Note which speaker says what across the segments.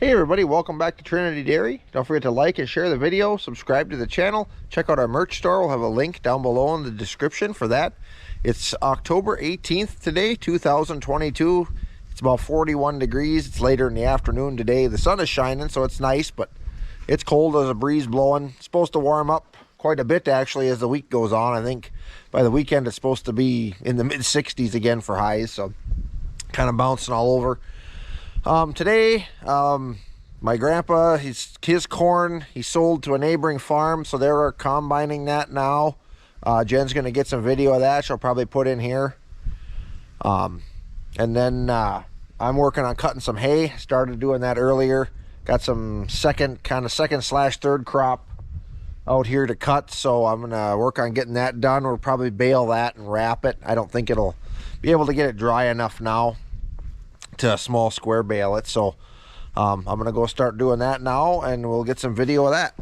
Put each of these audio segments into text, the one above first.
Speaker 1: Hey everybody, welcome back to Trinity Dairy. Don't forget to like and share the video, subscribe to the channel, check out our merch store. We'll have a link down below in the description for that. It's October 18th today, 2022. It's about 41 degrees. It's later in the afternoon today. The sun is shining, so it's nice, but it's cold. There's a breeze blowing. It's supposed to warm up quite a bit actually as the week goes on. I think by the weekend it's supposed to be in the mid 60s again for highs, so kind of bouncing all over. Today, my grandpa, his corn, he sold to a neighboring farm, so they're combining that now. Jen's going to get some video of that. She'll probably put in here. And then I'm working on cutting some hay. Started doing that earlier. Got some second/third crop out here to cut, so I'm going to work on getting that done. We'll probably bale that and wrap it. I don't think it'll be able to get it dry enough now to a small square bale it, so I'm gonna go start doing that now, and we'll get some video of that.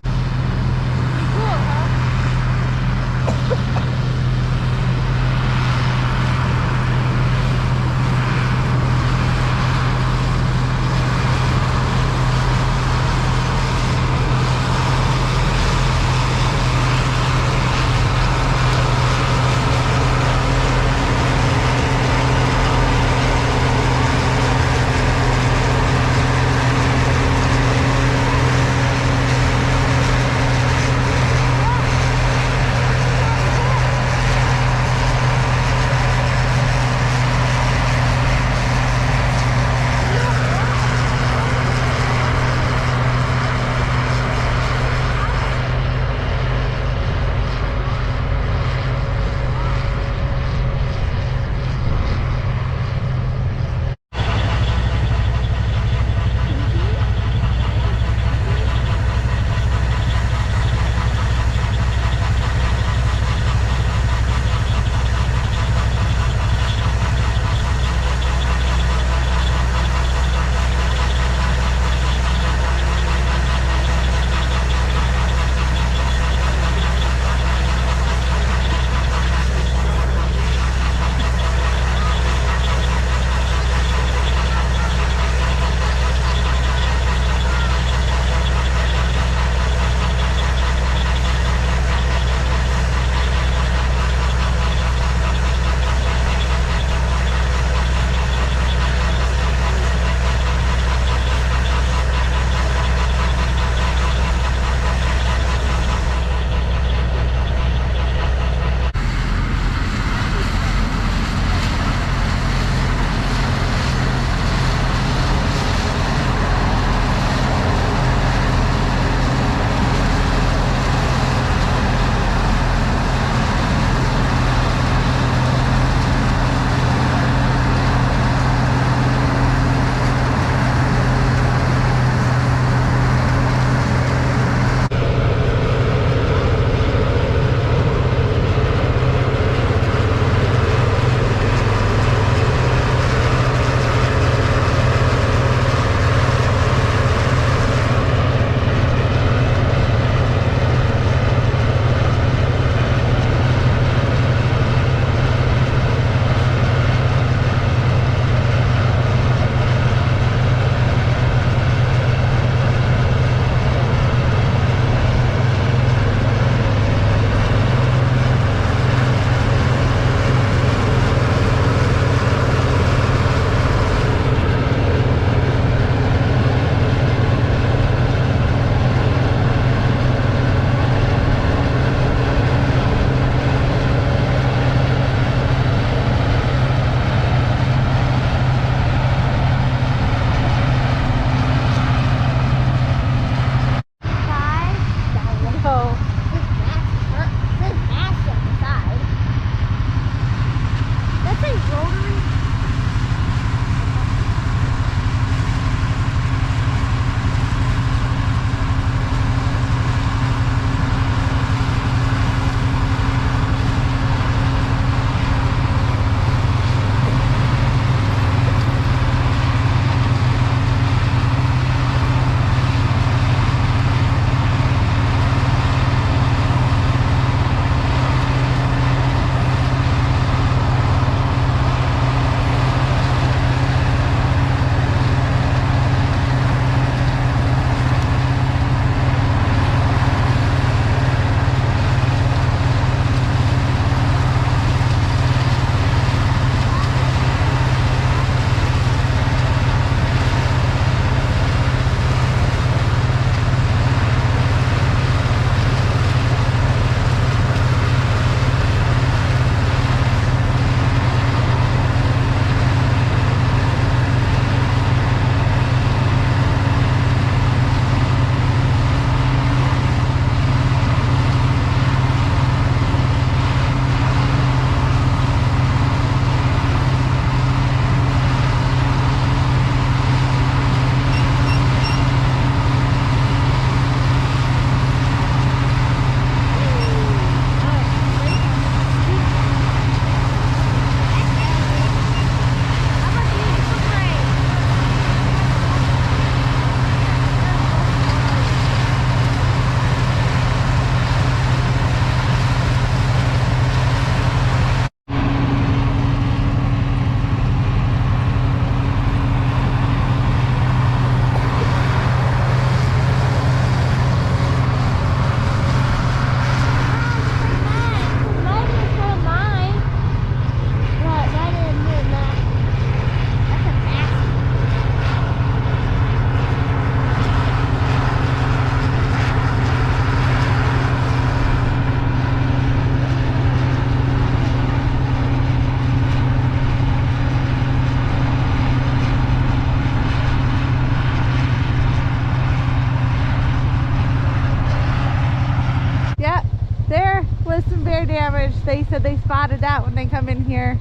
Speaker 2: damage. They said they spotted that when they come in here.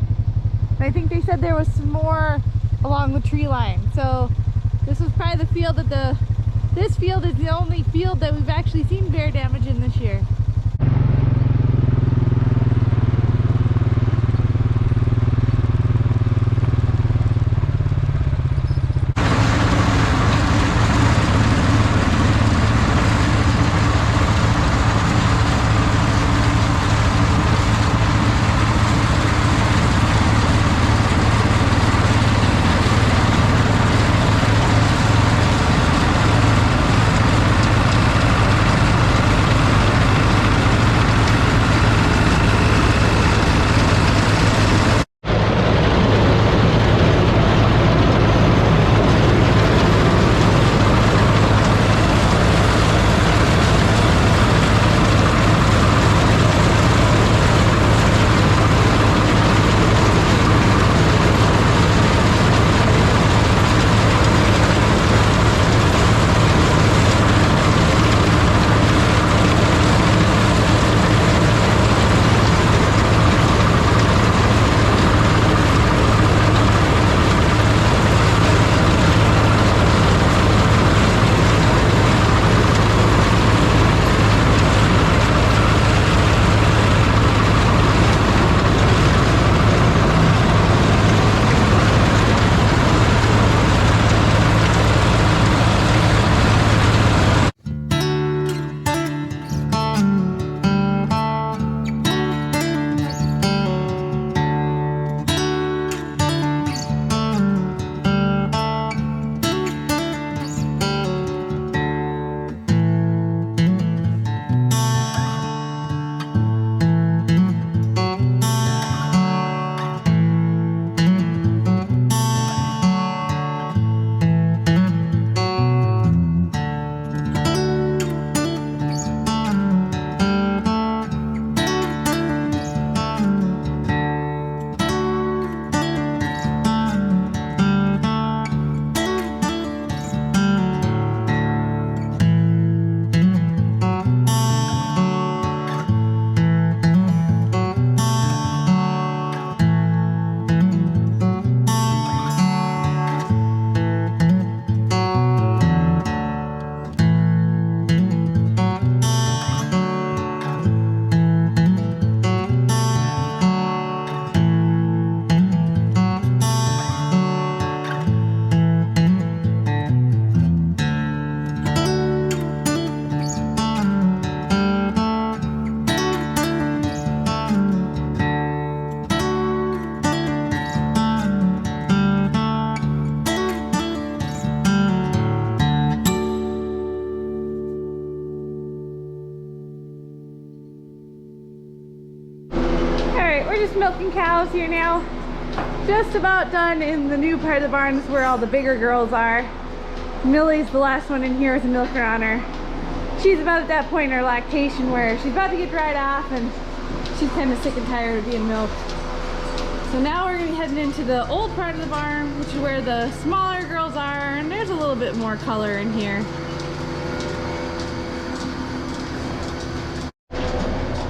Speaker 2: And I think they said there was some more along the tree line. So this was probably the field that this field is the only field that we've actually seen bear damage in this year. We're just milking cows here now. Just about done in the new part of the barn. This is where all the bigger girls are. Millie's the last one in here with a milker on her. She's about at that point in her lactation where she's about to get dried off and she's kind of sick and tired of being milked. So now we're gonna be heading into the old part of the barn, which is where the smaller girls are, and there's a little bit more color in here.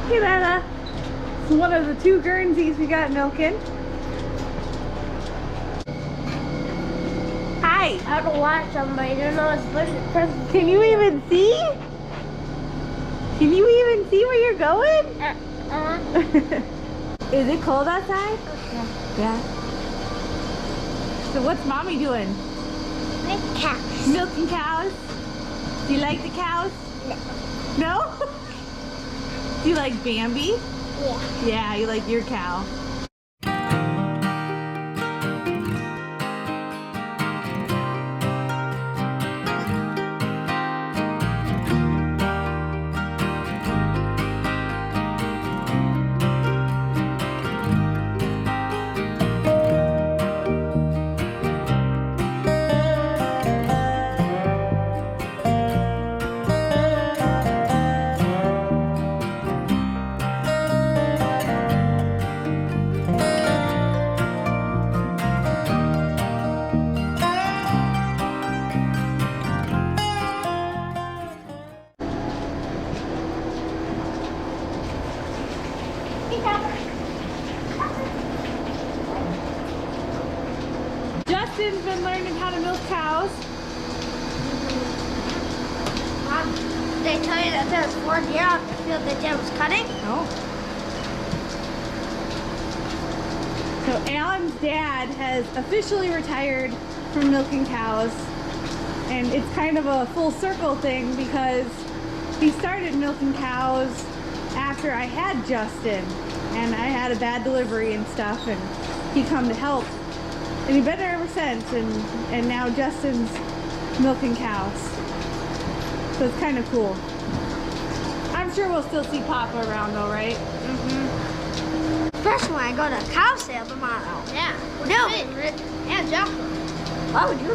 Speaker 2: Hey Lala. It's one of the two Guernseys we got milking. Hi.
Speaker 3: I don't watch them, but I don't know what's supposed to.
Speaker 2: Can you even see? Can you even see where you're going? Is it cold outside? Yeah. So what's mommy doing?
Speaker 3: Milk cows.
Speaker 2: Milking cows? Do you like the cows?
Speaker 3: No.
Speaker 2: No? Do you like Bambi?
Speaker 3: Yeah.
Speaker 2: Yeah, you like your cow. cows?
Speaker 3: They tell you that there's 4 deer out the field that Dad was cutting?
Speaker 2: No. So Alan's dad has officially retired from milking cows, and it's kind of a full circle thing because he started milking cows after I had Justin, and I had a bad delivery and stuff, and he come to help, and he been there ever since, and now Justin's milking cows. So it's kind of cool. I'm sure we'll still see Papa around though, right?
Speaker 3: Especially when I go to a cow sale tomorrow. Yeah. No. And Joshua. Why would you?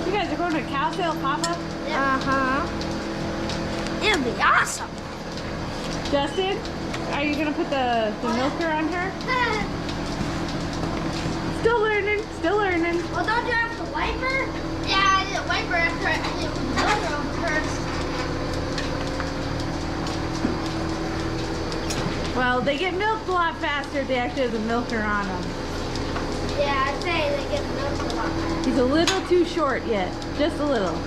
Speaker 2: You guys are going to a cow sale, Papa?
Speaker 3: Uh-huh. It'll be awesome.
Speaker 2: Justin, are you gonna put the milker on her? Still learning, still learning.
Speaker 3: Well, don't you have to wipe her? Yeah, I did a wiper after I did the milker on first.
Speaker 2: Well, they get milked a lot faster if they actually have the milker on them.
Speaker 3: Yeah, I'd say they get milked a lot.
Speaker 2: He's a little too short yet, just a little.